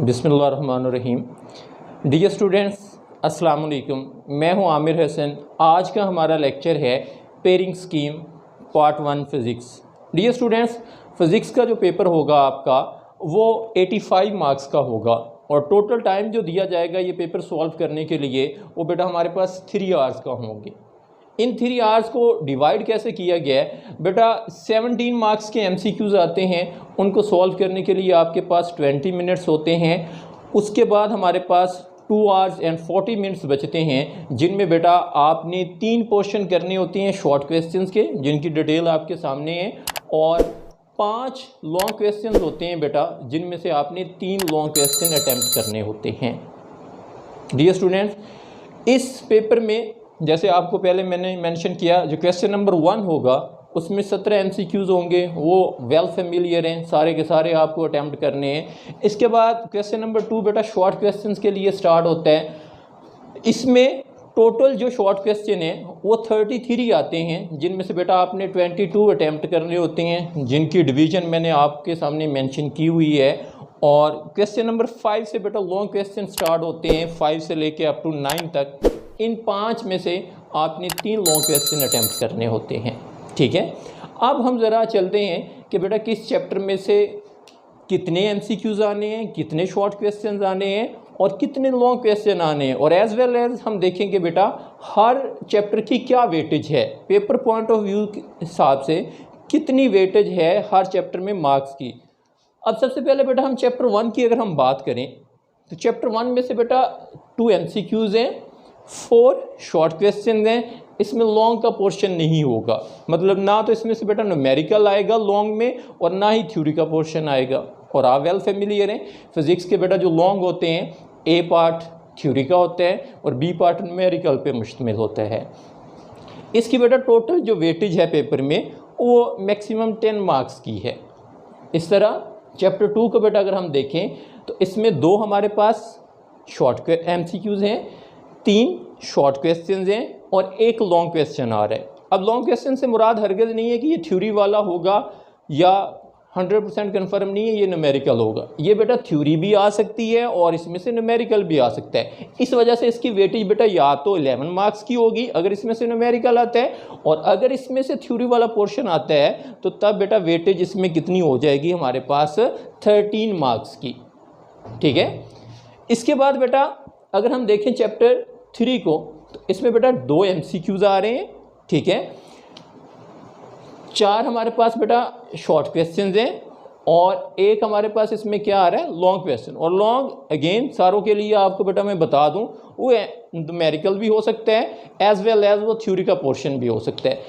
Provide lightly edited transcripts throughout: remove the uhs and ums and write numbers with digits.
बिस्मिल्लाहिर्रहमानिर्रहीम। Dear students, अस्सलाम वालेकुम। मैं हूं आमिर हसन। आज का हमारा लेक्चर है pairing scheme part 1 physics. Dear students, physics का जो पेपर होगा आपका वो 85 मार्क्स का होगा और टोटल टाइम जो दिया जाएगा ये पेपर सॉल्व करने के लिए वो बेटा हमारे पास 3 आवर्स का होंगे। इन 3 आवर्स को डिवाइड कैसे किया गया है बेटा, 17 मार्क्स के MCQs आते हैं, उनको सॉल्व करने के लिए आपके पास 20 मिनट्स होते हैं। उसके बाद हमारे पास 2 आवर्स एंड 40 मिनट्स बचते हैं, जिनमें बेटा आपने 3 क्वेश्चन करने होते हैं शॉर्ट क्वेश्चंस के, जिनकी डिटेल आपके सामने है, और 5 लॉन्ग क्वेश्चंस होते हैं बेटा, जिनमें से आपने 3 लॉन्ग क्वेश्चन अटैम्प्ट करने होते हैं। डियर स्टूडेंट्स, इस पेपर में जैसे आपको पहले मैंने मेंशन किया, जो क्वेश्चन नंबर 1 होगा उसमें 17 MCQs होंगे, वो वेल फेमिलियर हैं, सारे के सारे आपको अटैम्प्ट करने हैं। इसके बाद क्वेश्चन नंबर 2 बेटा शॉर्ट क्वेश्चंस के लिए स्टार्ट होता है। इसमें टोटल जो शॉर्ट क्वेश्चन है वो 33 आते हैं, जिनमें से बेटा आपने 22 अटैम्प्ट करने होते हैं, जिनकी डिवीज़न मैंने आपके सामने मेंशन की हुई है। और क्वेश्चन नंबर 5 से बेटा लॉन्ग क्वेश्चन स्टार्ट होते हैं, 5 से लेके अप टू 9 तक। इन 5 में से आपने 3 लॉन्ग क्वेश्चन अटैम्प्ट करने होते हैं। ठीक है, अब हम ज़रा चलते हैं कि बेटा किस चैप्टर में से कितने MCQs आने हैं, कितने शॉर्ट क्वेश्चन आने हैं और कितने लॉन्ग क्वेश्चन आने हैं, और एज़ वेल एज़ हम देखेंगे बेटा हर चैप्टर की क्या वेटेज है, पेपर पॉइंट ऑफ व्यू के हिसाब से कितनी वेटेज है हर चैप्टर में मार्क्स की। अब सबसे पहले बेटा हम चैप्टर 1 की अगर हम बात करें तो चैप्टर 1 में से बेटा 2 MCQs हैं, 4 शॉर्ट क्वेश्चन हैं। इसमें लॉन्ग का पोर्शन नहीं होगा, मतलब ना तो इसमें से बेटा न्यूमेरिकल आएगा लॉन्ग में और ना ही थ्योरी का पोर्शन आएगा। और आप वेल फेमिलियर हैं, फिज़िक्स के बेटा जो लॉन्ग होते हैं, A पार्ट थ्योरी का होता है और B पार्ट न्यूमेरिकल पे मुश्तमिल होता है। इसकी बेटा टोटल जो वेटेज है पेपर में वो मैक्सिमम 10 मार्क्स की है। इस तरह चैप्टर 2 को बेटा अगर हम देखें तो इसमें 2 हमारे पास शॉर्ट MCQs हैं, 3 शॉर्ट क्वेश्चंस हैं और 1 लॉन्ग क्वेश्चन आ रहा है। अब लॉन्ग क्वेश्चन से मुराद हरगिज़ नहीं है कि ये थ्योरी वाला होगा या 100% कन्फर्म नहीं है ये न्यूमेरिकल होगा। ये बेटा थ्योरी भी आ सकती है और इसमें से न्यूमेरिकल भी आ सकता है। इस वजह से इसकी वेटेज बेटा या तो 11 मार्क्स की होगी अगर इसमें से न्यूमेरिकल आता है, और अगर इसमें से थ्योरी वाला पोर्शन आता है तो तब बेटा वेटेज इसमें कितनी हो जाएगी हमारे पास 13 मार्क्स की। ठीक है, इसके बाद बेटा अगर हम देखें चैप्टर 3 को तो इसमें बेटा 2 MCQs आ रहे हैं। ठीक है, 4 हमारे पास बेटा शॉर्ट क्वेश्चंस हैं और 1 हमारे पास इसमें क्या आ रहा है, लॉन्ग क्वेश्चन। और लॉन्ग अगेन सारों के लिए आपको बेटा मैं बता दूं वो न्यूमेरिकल भी हो सकता है एज वेल एज वो थ्योरी का पोर्शन भी हो सकता है।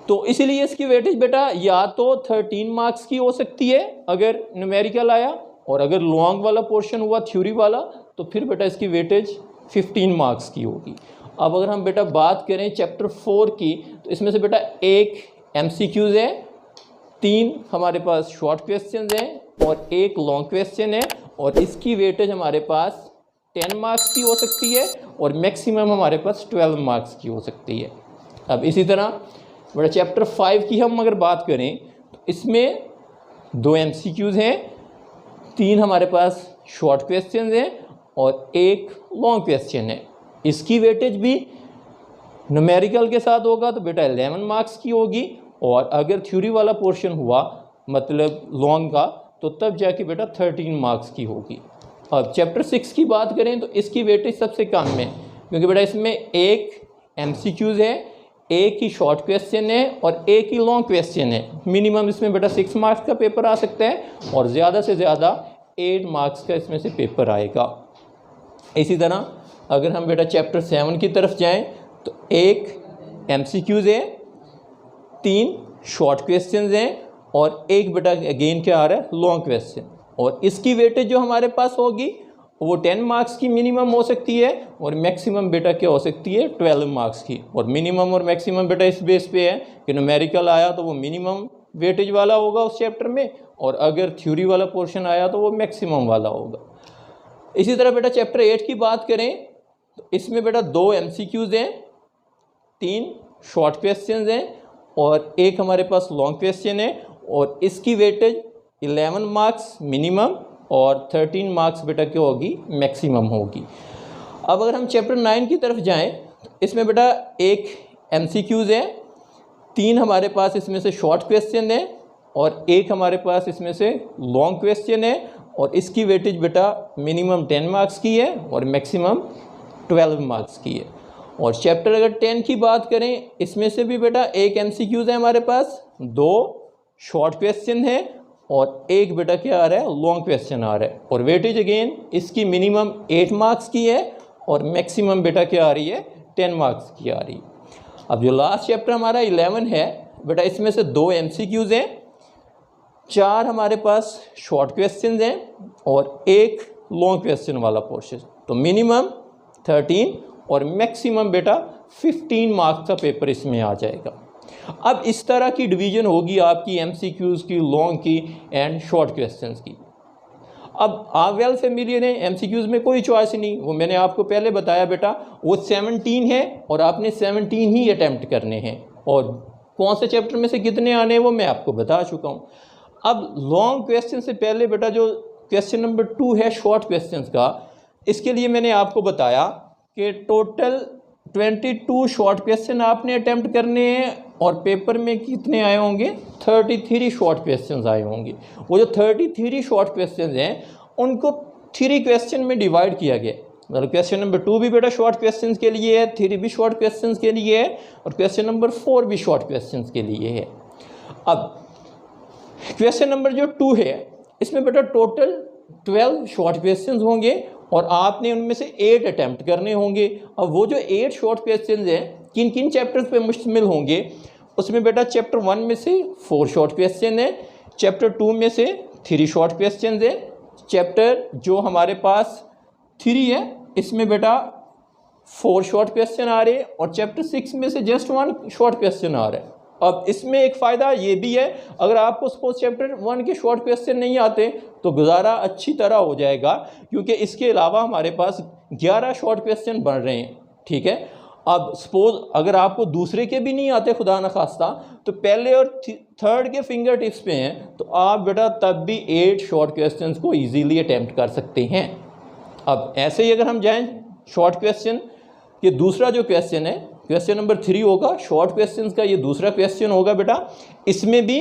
तो इसीलिए इसकी वेटेज बेटा या तो 13 मार्क्स की हो सकती है अगर न्यूमेरिकल आया, और अगर लॉन्ग वाला पोर्शन हुआ थ्योरी वाला तो फिर बेटा इसकी वेटेज 15 मार्क्स की होगी। अब अगर हम बेटा बात करें चैप्टर 4 की तो इसमें से बेटा 1 MCQs है, 3 हमारे पास शॉर्ट क्वेश्चंस हैं और 1 लॉन्ग क्वेश्चन है, और इसकी वेटेज हमारे पास 10 मार्क्स की हो सकती है और मैक्सिमम हमारे पास 12 मार्क्स की हो सकती है। अब इसी तरह बेटा चैप्टर 5 की हम अगर बात करें तो इसमें 2 MCQs हैं, 3 हमारे पास शॉर्ट क्वेश्चंस हैं और 1 लॉन्ग क्वेश्चन है। इसकी वेटेज भी न्यूमेरिकल के साथ होगा तो बेटा 11 मार्क्स की होगी, और अगर थ्योरी वाला पोर्शन हुआ मतलब लॉन्ग का तो तब जाके बेटा 13 मार्क्स की होगी। अब चैप्टर 6 की बात करें तो इसकी वेटेज सबसे कम है, क्योंकि बेटा इसमें 1 MCQs है, 1 ही शॉर्ट क्वेश्चन है और 1 ही लॉन्ग क्वेश्चन है। मिनिमम इसमें बेटा 6 मार्क्स का पेपर आ सकता है और ज़्यादा से ज़्यादा 8 मार्क्स का इसमें से पेपर आएगा। इसी तरह अगर हम बेटा चैप्टर 7 की तरफ जाएं तो 1 MCQs है, 3 शॉर्ट क्वेश्चंस हैं और 1 बेटा अगेन क्या आ रहा है, लॉन्ग क्वेश्चन। और इसकी वेटेज जो हमारे पास होगी वो 10 मार्क्स की मिनिमम हो सकती है और मैक्सिमम बेटा क्या हो सकती है, 12 मार्क्स की। और मिनिमम और मैक्सिमम बेटा इस बेस पे है कि न्यूमेरिकल आया तो वो मिनिमम वेटेज वाला होगा उस चैप्टर में, और अगर थ्योरी वाला पोर्शन आया तो वो मैक्सिमम वाला होगा। इसी तरह बेटा चैप्टर 8 की बात करें तो इसमें बेटा 2 MCQs हैं, 3 शॉर्ट क्वेश्चंस हैं और 1 हमारे पास लॉन्ग क्वेश्चन है, और इसकी वेटेज 11 मार्क्स मिनिमम और 13 मार्क्स बेटा क्या होगी, मैक्सिमम होगी। अब अगर हम चैप्टर 9 की तरफ जाएं, इसमें बेटा एक MCQs है, 3 हमारे पास इसमें से शॉर्ट क्वेश्चन है और एक हमारे पास इसमें से लॉन्ग क्वेश्चन है, और इसकी वेटेज बेटा मिनिमम 10 मार्क्स की है और मैक्सिमम 12 मार्क्स की है। और चैप्टर अगर 10 की बात करें, इसमें से भी बेटा एक MCQs है हमारे पास, 2 शॉर्ट क्वेश्चन है और एक बेटा क्या आ रहा है, लॉन्ग क्वेश्चन आ रहा है। और वेटेज अगेन इसकी मिनिमम 8 मार्क्स की है और मैक्सिमम बेटा क्या आ रही है, 10 मार्क्स की आ रही है। अब जो लास्ट चैप्टर हमारा 11 है बेटा, इसमें से 2 MCQs हैं, 4 हमारे पास शॉर्ट क्वेश्चन हैं और एक लॉन्ग क्वेश्चन वाला पोर्शन। तो मिनिमम 13 और मैक्सिमम बेटा 15 मार्क्स का पेपर इसमें आ जाएगा। अब इस तरह की डिवीज़न होगी आपकी MCQs की, लॉन्ग की एंड शॉर्ट क्वेश्चंस की। अब आप वेल फेमिलियर हैं, MCQs में कोई चॉइस नहीं, वो मैंने आपको पहले बताया बेटा, वो 17 है और आपने 17 ही अटैम्प्ट करने हैं, और कौन से चैप्टर में से कितने आने हैं वो मैं आपको बता चुका हूँ। अब लॉन्ग क्वेश्चन से पहले बेटा जो क्वेश्चन नंबर 2 है शॉर्ट क्वेश्चंस का, इसके लिए मैंने आपको बताया कि टोटल 22 शॉर्ट क्वेश्चन आपने अटैम्प्ट करने हैं और पेपर में कितने आए होंगे, 33 शॉर्ट क्वेश्चंस आए होंगे। वो जो 33 शॉर्ट क्वेश्चंस हैं उनको 3 क्वेश्चन में डिवाइड किया गया। मतलब क्वेश्चन नंबर 2 भी बेटा शॉर्ट क्वेश्चंस के लिए है, 3 भी शॉर्ट क्वेश्चंस के लिए है और क्वेश्चन नंबर 4 भी शॉर्ट क्वेश्चंस के लिए है। अब क्वेश्चन नंबर जो 2 है, इसमें बेटा टोटल 12 शॉर्ट क्वेश्चंस होंगे और आपने उनमें से 8 अटैम्प्ट करने होंगे। अब वो जो 8 शॉर्ट क्वेश्चंस हैं किन किन चैप्टर्स पे मुश्तमिल होंगे, उसमें बेटा चैप्टर 1 में से 4 शॉर्ट क्वेश्चन है, चैप्टर 2 में से 3 शॉर्ट क्वेश्चन है, चैप्टर जो हमारे पास 3 है इसमें बेटा 4 शॉर्ट क्वेश्चन आ रहे हैं और चैप्टर 6 में से जस्ट 1 शॉर्ट क्वेश्चन आ रहा है। अब इसमें एक फ़ायदा ये भी है, अगर आपको सपोज चैप्टर 1 के शॉर्ट क्वेश्चन नहीं आते तो गुजारा अच्छी तरह हो जाएगा, क्योंकि इसके अलावा हमारे पास 11 शॉर्ट क्वेश्चन बन रहे हैं। ठीक है, अब सपोज अगर आपको दूसरे के भी नहीं आते खुदा न खास्ता, तो पहले और थर्ड के फिंगर टिप्स पे हैं, तो आप बेटा तब भी 8 शॉर्ट क्वेश्चन को ईजीली अटैम्प्ट कर सकते हैं। अब ऐसे ही अगर हम जाएँ शॉर्ट क्वेश्चन ये दूसरा जो क्वेश्चन है, क्वेश्चन नंबर 3 होगा शॉर्ट क्वेश्चंस का, ये दूसरा क्वेश्चन होगा बेटा। इसमें भी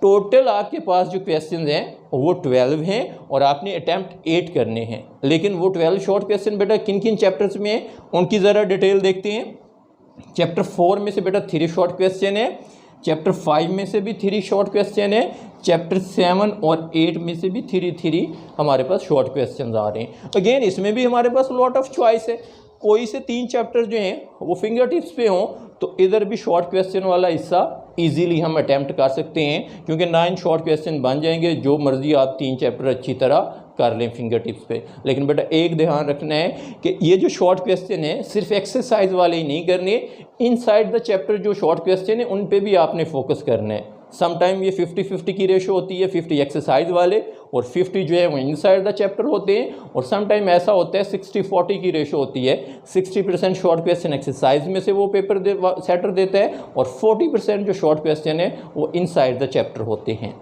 टोटल आपके पास जो क्वेश्चन हैं वो 12 हैं और आपने अटैम्प्ट 8 करने हैं। लेकिन वो 12 शॉर्ट क्वेश्चन बेटा किन किन चैप्टर्स में हैं उनकी ज़रा डिटेल देखते हैं। चैप्टर 4 में से बेटा 3 शॉर्ट क्वेश्चन है, चैप्टर 5 में से भी 3 शॉर्ट क्वेश्चन है, चैप्टर 7 और 8 में से भी 3 हमारे पास शॉर्ट क्वेश्चन आ रहे हैं। अगेन इसमें भी हमारे पास लॉट ऑफ चॉइस है, कोई से 3 चैप्टर जो हैं वो फिंगर टिप्स पे हों तो इधर भी शॉर्ट क्वेश्चन वाला हिस्सा इजीली हम अटैम्प्ट कर सकते हैं, क्योंकि 9 शॉर्ट क्वेश्चन बन जाएंगे। जो मर्जी आप 3 चैप्टर अच्छी तरह कर लें फिंगर टिप्स पे। लेकिन बेटा एक ध्यान रखना है कि ये जो शॉर्ट क्वेश्चन है सिर्फ एक्सरसाइज वाले ही नहीं करने, इनसाइड द चैप्टर जो शॉर्ट क्वेश्चन है उन पे भी आपने फोकस करना है। समटाइम ये 50-50 की रेशो होती है, 50 एक्सरसाइज वाले और 50 जो है वो इनसाइड द चैप्टर होते हैं। और समटाइम ऐसा होता है 60-40 की रेशो होती है, 60% शॉर्ट क्वेश्चन एक्सरसाइज में से वो पेपर सेटर देता है और 40% जो शॉर्ट क्वेश्चन है वो इनसाइड द चैप्टर होते हैं।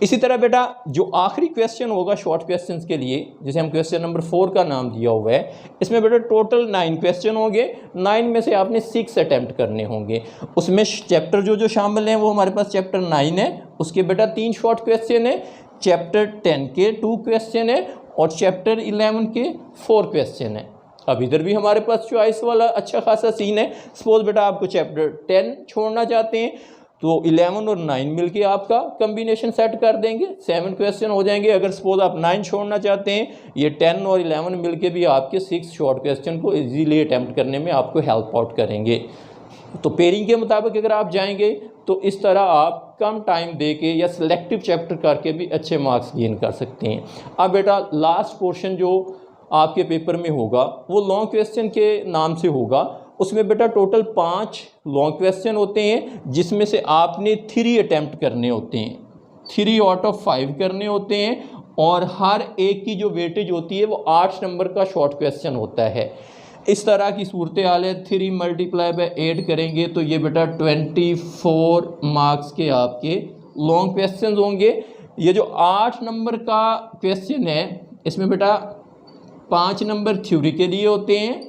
इसी तरह बेटा जो आखिरी क्वेश्चन होगा शॉर्ट क्वेश्चंस के लिए, जिसे हम क्वेश्चन नंबर 4 का नाम दिया हुआ है, इसमें बेटा टोटल 9 क्वेश्चन होंगे। 9 में से आपने 6 अटैम्प्ट करने होंगे। उसमें चैप्टर जो शामिल हैं वो हमारे पास चैप्टर 9 है, उसके बेटा 3 शॉर्ट क्वेश्चन है, चैप्टर 10 के 2 क्वेश्चन है और चैप्टर 11 के 4 क्वेश्चन है। अब इधर भी हमारे पास चॉइस वाला अच्छा खासा सीन है। सपोज बेटा आपको चैप्टर 10 छोड़ना चाहते हैं तो 11 और 9 मिलके आपका कम्बिनेशन सेट कर देंगे, 7 क्वेश्चन हो जाएंगे। अगर सपोज आप 9 छोड़ना चाहते हैं, ये 10 और 11 मिलके भी आपके 6 शॉर्ट क्वेश्चन को इजीली अटैम्प्ट करने में आपको हेल्प आउट करेंगे। तो पेयरिंग के मुताबिक अगर आप जाएंगे तो इस तरह आप कम टाइम दे के या सिलेक्टिव चैप्टर करके भी अच्छे मार्क्स गेन कर सकते हैं। अब बेटा लास्ट पोर्शन जो आपके पेपर में होगा वो लॉन्ग क्वेश्चन के नाम से होगा। उसमें बेटा टोटल 5 लॉन्ग क्वेश्चन होते हैं, जिसमें से आपने 3 अटैम्प्ट करने होते हैं, 3 आउट ऑफ 5 करने होते हैं और हर एक की जो वेटेज होती है वो 8 नंबर का शॉर्ट क्वेश्चन होता है। इस तरह की सूरत हाल है। 3 मल्टीप्लाई बाय 8 करेंगे तो ये बेटा 24 मार्क्स के आपके लॉन्ग क्वेश्चन होंगे, ये जो 8 नंबर का क्वेश्चन है इसमें बेटा 5 नंबर थ्योरी के लिए होते हैं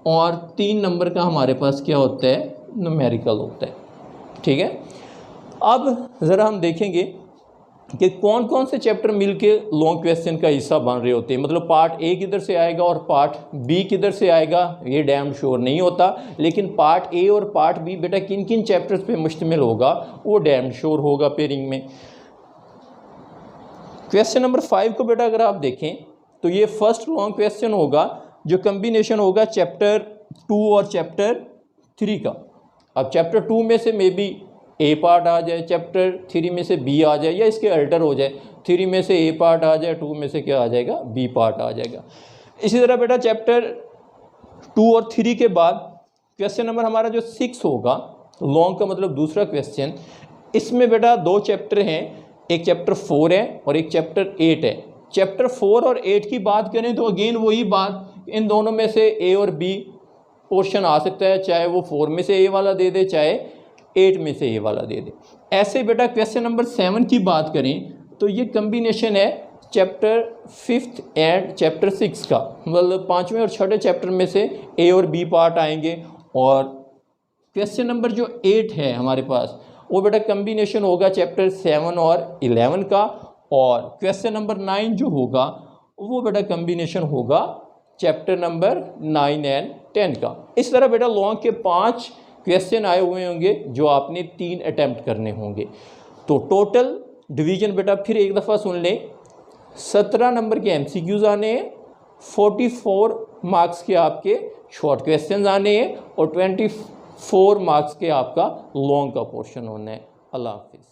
और 3 नंबर का हमारे पास क्या होता है, न्यूमेरिकल होता है। ठीक है, अब ज़रा हम देखेंगे कि कौन कौन से चैप्टर मिलके लॉन्ग क्वेश्चन का हिस्सा बन रहे होते हैं। मतलब पार्ट ए किधर से आएगा और पार्ट बी किधर से आएगा ये डैम श्योर नहीं होता, लेकिन पार्ट ए और पार्ट बी बेटा किन किन चैप्टर्स पे मुश्तमिल होगा वो डैम श्योर होगा पेयरिंग में। क्वेश्चन नंबर 5 को बेटा अगर आप देखें तो ये फर्स्ट लॉन्ग क्वेश्चन होगा जो कम्बिनेशन होगा चैप्टर 2 और चैप्टर 3 का। अब चैप्टर 2 में से मे बी ए पार्ट आ जाए, चैप्टर 3 में से बी आ जाए, या इसके अल्टर हो जाए, 3 में से ए पार्ट आ जाए, 2 में से क्या आ जाएगा, बी पार्ट आ जाएगा। इसी तरह बेटा चैप्टर 2 और 3 के बाद क्वेश्चन नंबर हमारा जो 6 होगा, लॉन्ग का मतलब दूसरा क्वेश्चन, इसमें बेटा 2 चैप्टर हैं, एक चैप्टर 4 है और एक चैप्टर 8 है। चैप्टर 4 और 8 की बात करें तो अगेन वही बात, इन दोनों में से ए और बी पोर्शन आ सकता है, चाहे वो 4 में से ए वाला दे दे, चाहे 8 में से ए वाला दे दे। ऐसे बेटा क्वेश्चन नंबर 7 की बात करें तो ये कम्बिनेशन है चैप्टर 5 एंड चैप्टर 6 का, मतलब 5वें और 6ठे चैप्टर में से ए और बी पार्ट आएंगे। और क्वेश्चन नंबर जो 8 है हमारे पास वो बेटा कम्बिनेशन होगा चैप्टर 7 और 11 का, और क्वेश्चन नंबर 9 जो होगा वो बेटा कम्बिनेशन होगा चैप्टर नंबर 9 एंड 10 का। इस तरह बेटा लॉन्ग के 5 क्वेश्चन आए हुए होंगे जो आपने 3 अटैम्प्ट करने होंगे। तो टोटल डिवीजन बेटा फिर एक दफ़ा सुन लें, 17 नंबर के MCQs आने हैं, 44 मार्क्स के आपके शॉर्ट क्वेश्चन आने हैं और 24 मार्क्स के आपका लॉन्ग का पोर्शन होना है। अल्लाह हाफिज़।